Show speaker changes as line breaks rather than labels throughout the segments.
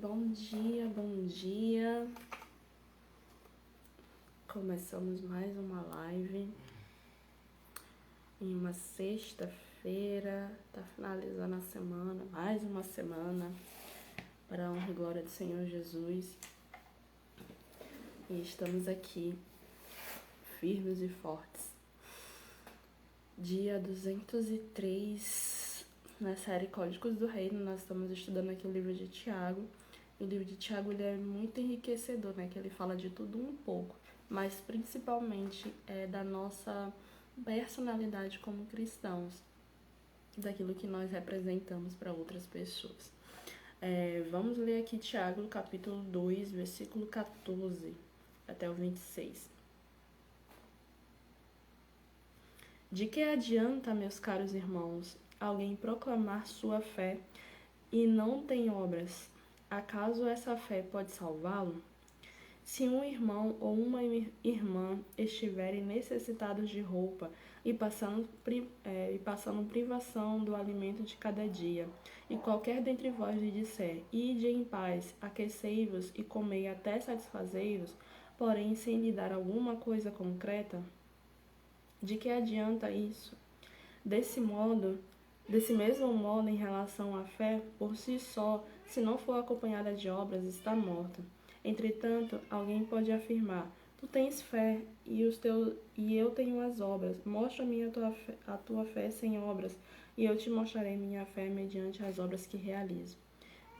Bom dia, bom dia. Começamos mais uma live em uma sexta-feira. Tá finalizando a semana, mais uma semana para a honra e glória do Senhor Jesus. E estamos aqui firmes e fortes. Dia 203 na série Códigos do Reino. Nós estamos estudando aqui o livro de Tiago. O livro de Tiago ele é muito enriquecedor, né? Que ele fala de tudo um pouco, mas principalmente da nossa personalidade como cristãos, daquilo que nós representamos para outras pessoas. Vamos ler aqui Tiago, capítulo 2, versículo 14 até o 26. De que adianta, meus caros irmãos, alguém proclamar sua fé e não tem obras? Acaso essa fé pode salvá-lo? Se um irmão ou uma irmã estiverem necessitados de roupa e passando privação do alimento de cada dia, e qualquer dentre vós lhe disser, ide em paz, aquecei-vos e comei até satisfazei-vos, porém sem lhe dar alguma coisa concreta, de que adianta isso? Desse mesmo modo, em relação à fé, por si só, se não for acompanhada de obras, está morta. Entretanto, alguém pode afirmar, tu tens fé e eu tenho as obras. Mostra-me a tua fé sem obras, e eu te mostrarei minha fé mediante as obras que realizo.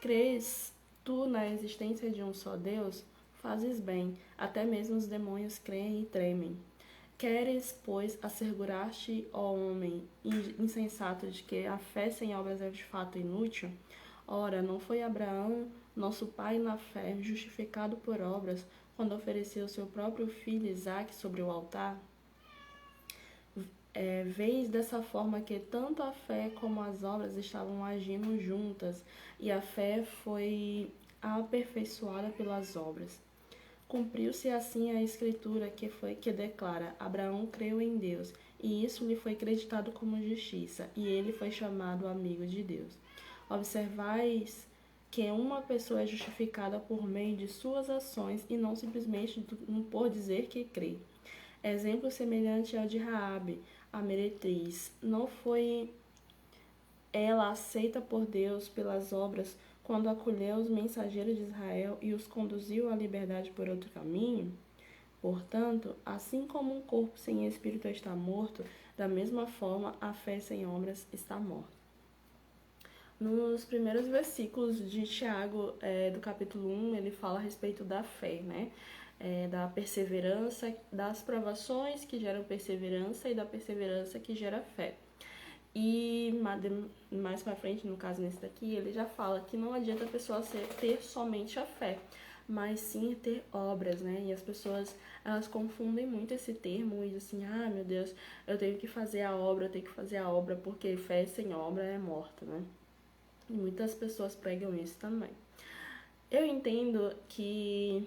Crês tu na existência de um só Deus? Fazes bem, até mesmo os demônios creem e tremem. Queres, pois, assegurar-te, ó homem insensato, de que a fé sem obras é de fato inútil? Ora, não foi Abraão, nosso pai na fé, justificado por obras, quando ofereceu seu próprio filho Isaque sobre o altar? Vês dessa forma que tanto a fé como as obras estavam agindo juntas, e a fé foi aperfeiçoada pelas obras. Cumpriu-se assim a escritura que declara, Abraão creu em Deus, e isso lhe foi creditado como justiça, e ele foi chamado amigo de Deus. Observais que uma pessoa é justificada por meio de suas ações e não simplesmente por dizer que crê. Exemplo semelhante ao de Raabe, a meretriz. Não foi ela aceita por Deus pelas obras quando acolheu os mensageiros de Israel e os conduziu à liberdade por outro caminho? Portanto, assim como um corpo sem espírito está morto, da mesma forma a fé sem obras está morta. Nos primeiros versículos de Tiago, do capítulo 1, ele fala a respeito da fé, né? Da perseverança, das provações que geram perseverança e da perseverança que gera fé. E mais pra frente, no caso nesse daqui, ele já fala que não adianta a pessoa ter somente a fé, mas sim ter obras, né? E as pessoas, elas confundem muito esse termo e dizem assim, meu Deus, eu tenho que fazer a obra, porque fé sem obra é morta, né? E muitas pessoas pregam isso também. Eu entendo que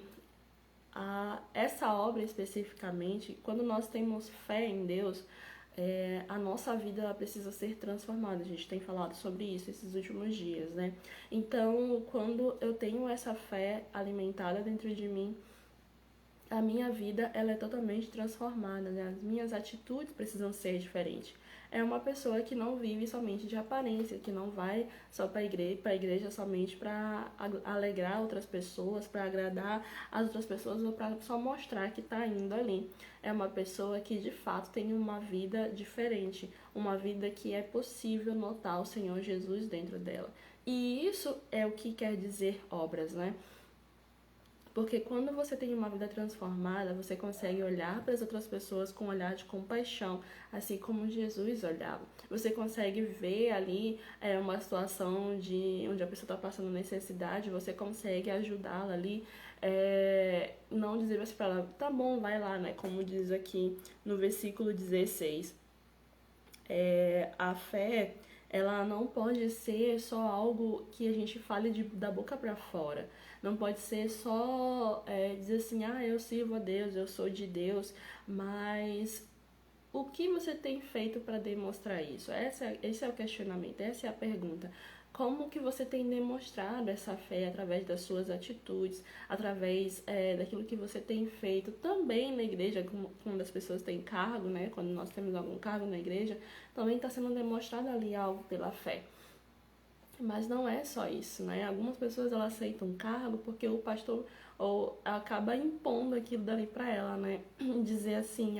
essa obra especificamente, quando nós temos fé em Deus, a nossa vida precisa ser transformada. A gente tem falado sobre isso esses últimos dias, né? Então, quando eu tenho essa fé alimentada dentro de mim, a minha vida ela é totalmente transformada, né? As minhas atitudes precisam ser diferentes. É uma pessoa que não vive somente de aparência, que não vai só para a igreja somente para alegrar outras pessoas, para agradar as outras pessoas ou para só mostrar que está indo ali. É uma pessoa que de fato tem uma vida diferente, uma vida que é possível notar o Senhor Jesus dentro dela. E isso é o que quer dizer obras, né? Porque quando você tem uma vida transformada, você consegue olhar para as outras pessoas com um olhar de compaixão, assim como Jesus olhava. Você consegue ver ali uma situação onde a pessoa está passando necessidade, você consegue ajudá-la ali, não dizer assim para ela, tá bom, vai lá, né? Como diz aqui no versículo 16. A fé, ela não pode ser só algo que a gente fale da boca para fora. Não pode ser só dizer assim, eu sirvo a Deus, eu sou de Deus, mas o que você tem feito para demonstrar isso? Esse é o questionamento, essa é a pergunta. como que você tem demonstrado essa fé através das suas atitudes, através daquilo que você tem feito também na igreja, quando as pessoas têm cargo, né? Quando nós temos algum cargo na igreja, também está sendo demonstrado ali algo pela fé. Mas não é só isso, né? Algumas pessoas elas aceitam um cargo porque o pastor ou acaba impondo aquilo dali para ela, né? Dizer assim,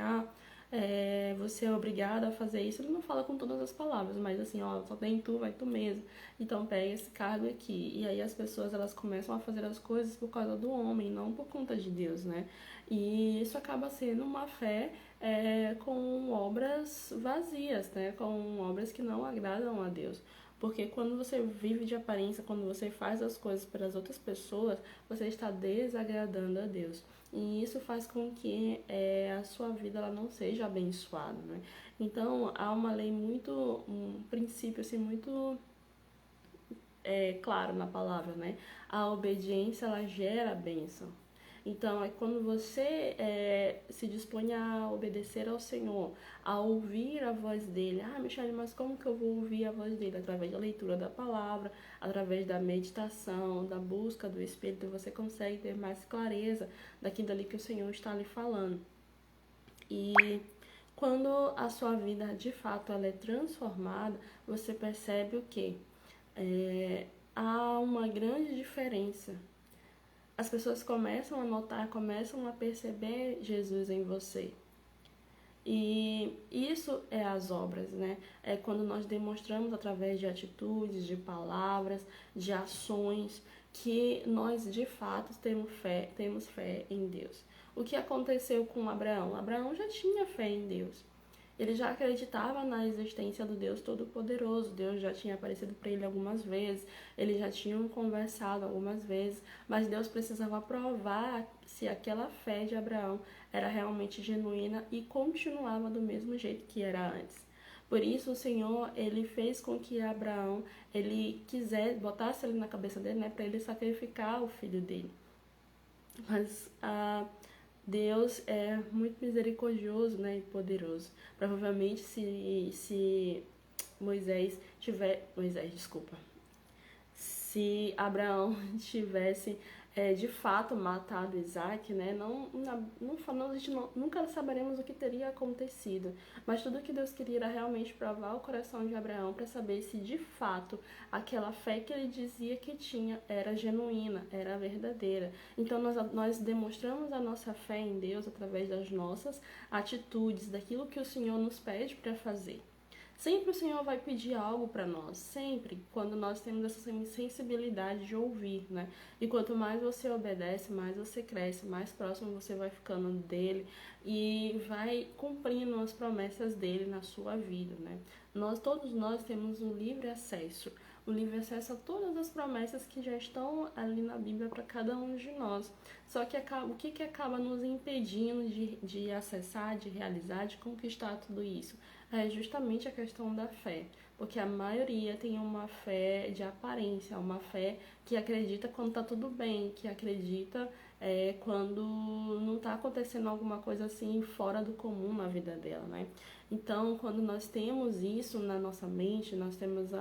você é obrigada a fazer isso. Ele não fala com todas as palavras, mas assim, ó, só tem tu, vai tu mesmo. Então pega esse cargo aqui. E aí as pessoas elas começam a fazer as coisas por causa do homem, não por conta de Deus, né? E isso acaba sendo uma fé com obras vazias, né? Com obras que não agradam a Deus. Porque quando você vive de aparência, quando você faz as coisas para as outras pessoas, você está desagradando a Deus. E isso faz com que a sua vida ela não seja abençoada, né? Então, há uma lei um princípio assim, muito claro na palavra, né? A obediência, ela gera a bênção. Então, é quando você se dispõe a obedecer ao Senhor, a ouvir a voz dele. Michele, mas como que eu vou ouvir a voz dele? Através da leitura da palavra, através da meditação, da busca do Espírito, você consegue ter mais clareza daquilo ali que o Senhor está lhe falando. E quando a sua vida, de fato, ela é transformada, você percebe o quê? Há uma grande diferença. As pessoas começam a notar, começam a perceber Jesus em você. E isso é as obras, né? É quando nós demonstramos através de atitudes, de palavras, de ações, que nós de fato temos fé em Deus. O que aconteceu com Abraão? Abraão já tinha fé em Deus. Ele já acreditava na existência do Deus Todo-Poderoso. Deus já tinha aparecido para ele algumas vezes, eles já tinham conversado algumas vezes, mas Deus precisava provar se aquela fé de Abraão era realmente genuína e continuava do mesmo jeito que era antes. Por isso o Senhor, ele fez com que Abraão, ele botasse ali na cabeça dele, né, para ele sacrificar o filho dele. Mas Deus é muito misericordioso, né, e poderoso. Provavelmente se se Abraão tivesse de fato matado Isaac, né, a gente nunca saberemos o que teria acontecido. Mas tudo que Deus queria era realmente provar o coração de Abraão para saber se de fato aquela fé que ele dizia que tinha era genuína, era verdadeira. Então nós demonstramos a nossa fé em Deus através das nossas atitudes, daquilo que o Senhor nos pede para fazer. Sempre o Senhor vai pedir algo para nós, sempre, quando nós temos essa sensibilidade de ouvir, né? E quanto mais você obedece, mais você cresce, mais próximo você vai ficando dele e vai cumprindo as promessas dele na sua vida, né? Todos nós temos um livre acesso a todas as promessas que já estão ali na Bíblia para cada um de nós. Só que o que acaba nos impedindo de acessar, de realizar, de conquistar tudo isso? É justamente a questão da fé, porque a maioria tem uma fé de aparência, uma fé que acredita quando tá tudo bem, que acredita quando não tá acontecendo alguma coisa assim fora do comum na vida dela, né? Então, quando nós temos isso na nossa mente, nós temos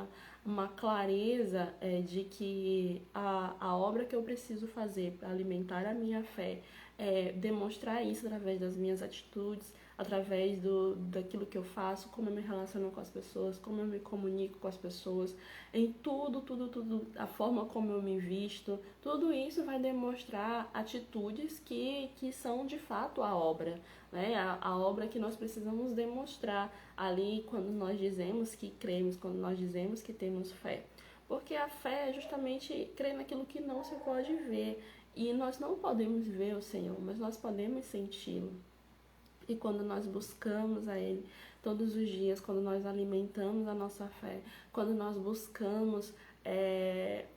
uma clareza de que a obra que eu preciso fazer para alimentar a minha fé, demonstrar isso através das minhas atitudes, através daquilo que eu faço, como eu me relaciono com as pessoas, como eu me comunico com as pessoas, em tudo, a forma como eu me visto, tudo isso vai demonstrar atitudes que são de fato a obra, né? A obra que nós precisamos demonstrar ali quando nós dizemos que cremos, quando nós dizemos que temos fé. Porque a fé é justamente crer naquilo que não se pode ver. E nós não podemos ver o Senhor, mas nós podemos senti-lo. E quando nós buscamos a Ele todos os dias, quando nós alimentamos a nossa fé, quando nós buscamos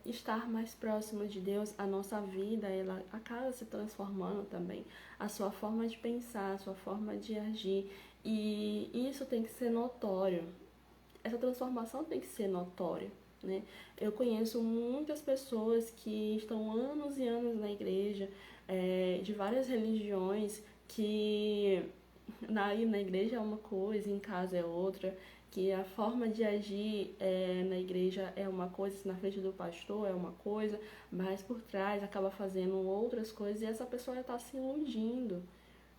estar mais próximo de Deus, a nossa vida ela acaba se transformando também. A sua forma de pensar, a sua forma de agir. E isso tem que ser notório. Essa transformação tem que ser notória, né? Eu conheço muitas pessoas que estão anos e anos na igreja, de várias religiões, que na igreja é uma coisa, em casa é outra, que a forma de agir na igreja é uma coisa, na frente do pastor é uma coisa, mas por trás acaba fazendo outras coisas e essa pessoa está se iludindo,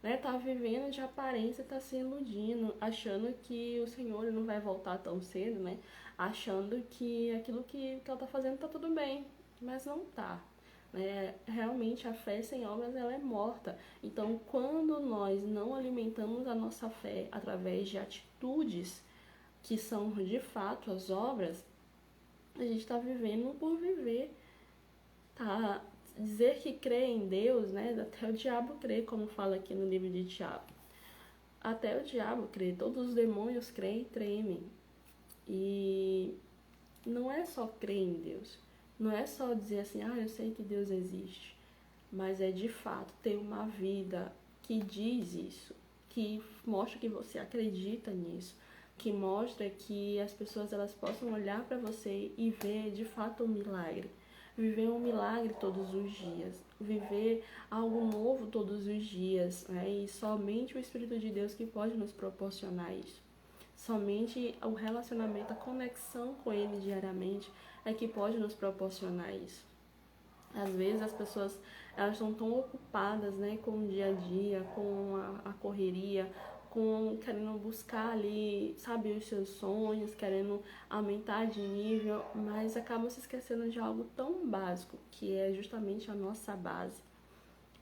né? Tá vivendo de aparência, está se iludindo, achando que o Senhor não vai voltar tão cedo, né? Achando que aquilo que ela está fazendo está tudo bem, mas não tá. Realmente a fé sem obras ela é morta. Então, quando nós não alimentamos a nossa fé através de atitudes que são de fato as obras, a gente está vivendo por viver, tá? Dizer que crê em Deus, né? Até o diabo crê, como fala aqui no livro de Tiago. Até o diabo crê, todos os demônios creem e tremem. E não é só crer em Deus, não é só dizer assim, eu sei que Deus existe, mas é de fato ter uma vida que diz isso, que mostra que você acredita nisso, que mostra que as pessoas elas possam olhar para você e ver de fato um milagre. Viver um milagre todos os dias, viver algo novo todos os dias, né? E somente o Espírito de Deus que pode nos proporcionar isso. Somente o relacionamento, a conexão com Ele diariamente é que pode nos proporcionar isso. Às vezes as pessoas elas estão tão ocupadas, né, com o dia a dia, com a correria, com querendo buscar ali, sabe, os seus sonhos, querendo aumentar de nível, mas acabam se esquecendo de algo tão básico, que é justamente a nossa base.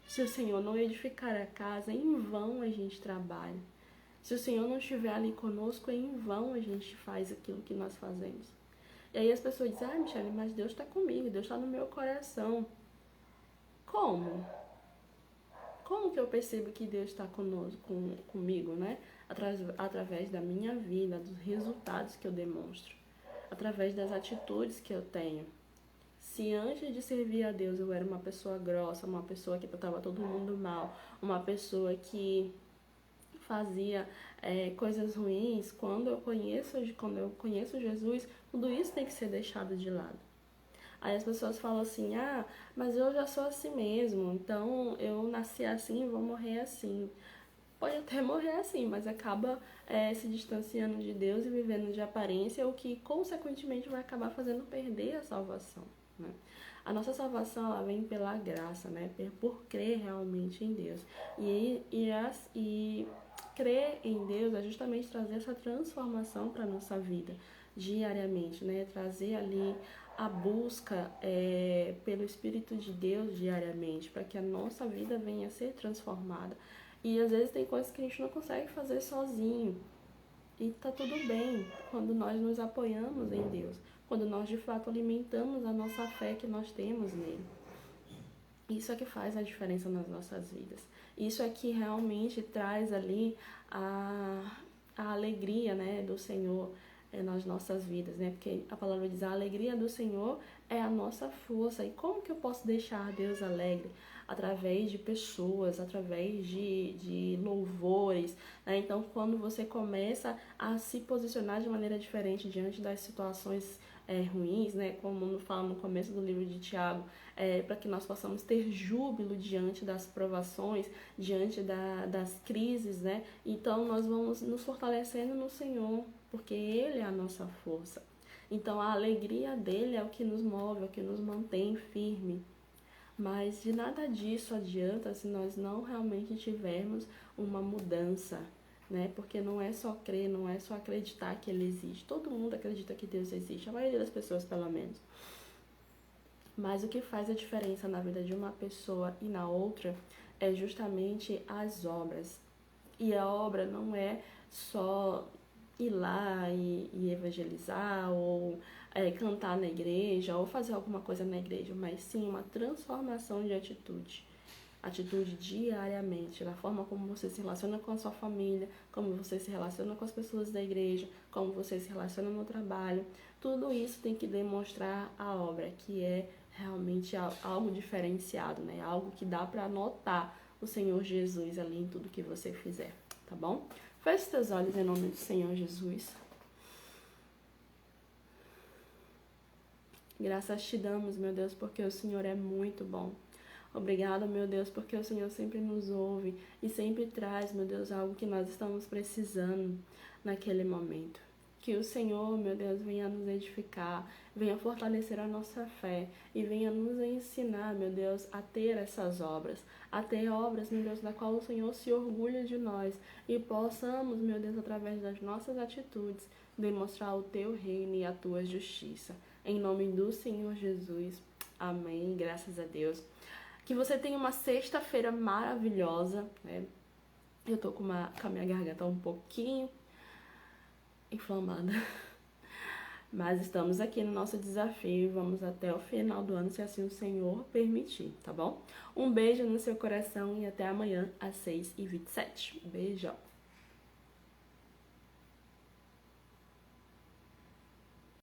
Se o Senhor não edificar a casa, em vão a gente trabalha. Se o Senhor não estiver ali conosco, em vão a gente faz aquilo que nós fazemos. E aí as pessoas dizem, Michele, mas Deus está comigo, Deus está no meu coração. Como? Como que eu percebo que Deus está comigo, né? Através da minha vida, dos resultados que eu demonstro, através das atitudes que eu tenho. Se antes de servir a Deus eu era uma pessoa grossa, uma pessoa que tratava todo mundo mal, uma pessoa que fazia coisas ruins, quando eu conheço Jesus, tudo isso tem que ser deixado de lado. Aí as pessoas falam assim, mas eu já sou assim mesmo, então eu nasci assim e vou morrer assim. Pode até morrer assim, mas acaba se distanciando de Deus e vivendo de aparência, o que consequentemente vai acabar fazendo perder a salvação, né? A nossa salvação ela vem pela graça, né? Por crer realmente em Deus. E crer em Deus é justamente trazer essa transformação para a nossa vida diariamente, né? Trazer ali a busca pelo Espírito de Deus diariamente, para que a nossa vida venha a ser transformada. E às vezes tem coisas que a gente não consegue fazer sozinho. E tá tudo bem quando nós nos apoiamos em Deus, quando nós de fato alimentamos a nossa fé que nós temos nele. Isso é que faz a diferença nas nossas vidas. Isso é que realmente traz ali a alegria, né, do Senhor nas nossas vidas, né? Porque a palavra diz, a alegria do Senhor é a nossa força. E como que eu posso deixar Deus alegre? Através de pessoas, através de louvores, né? Então, quando você começa a se posicionar de maneira diferente diante das situações ruins, né? Como fala no começo do livro de Tiago, para que nós possamos ter júbilo diante das provações, diante das crises, né? Então, nós vamos nos fortalecendo no Senhor, porque Ele é a nossa força. Então, a alegria dele é o que nos move, é o que nos mantém firme. Mas de nada disso adianta se nós não realmente tivermos uma mudança, né? Porque não é só crer, não é só acreditar que Ele existe. Todo mundo acredita que Deus existe, a maioria das pessoas pelo menos. Mas o que faz a diferença na vida de uma pessoa e na outra é justamente as obras. E a obra não é só ir lá e evangelizar ou cantar na igreja ou fazer alguma coisa na igreja, mas sim uma transformação de atitude diariamente, na forma como você se relaciona com a sua família, como você se relaciona com as pessoas da igreja, como você se relaciona no trabalho. Tudo isso tem que demonstrar a obra, que é realmente algo diferenciado, né? Algo que dá para notar o Senhor Jesus ali em tudo que você fizer, tá bom? Feche seus olhos em nome do Senhor Jesus. Graças te damos, meu Deus, porque o Senhor é muito bom. Obrigada, meu Deus, porque o Senhor sempre nos ouve e sempre traz, meu Deus, algo que nós estamos precisando naquele momento. Que o Senhor, meu Deus, venha nos edificar, venha fortalecer a nossa fé e venha nos ensinar, meu Deus, a ter essas obras, a ter obras, meu Deus, da qual o Senhor se orgulha de nós e possamos, meu Deus, através das nossas atitudes, demonstrar o teu reino e a tua justiça. Em nome do Senhor Jesus. Amém. Graças a Deus. Que você tenha uma sexta-feira maravilhosa, né? Eu tô com a minha garganta um pouquinho inflamada. Mas estamos aqui no nosso desafio e vamos até o final do ano, se assim o Senhor permitir, tá bom? Um beijo no seu coração e até amanhã às 6h27. Beijão!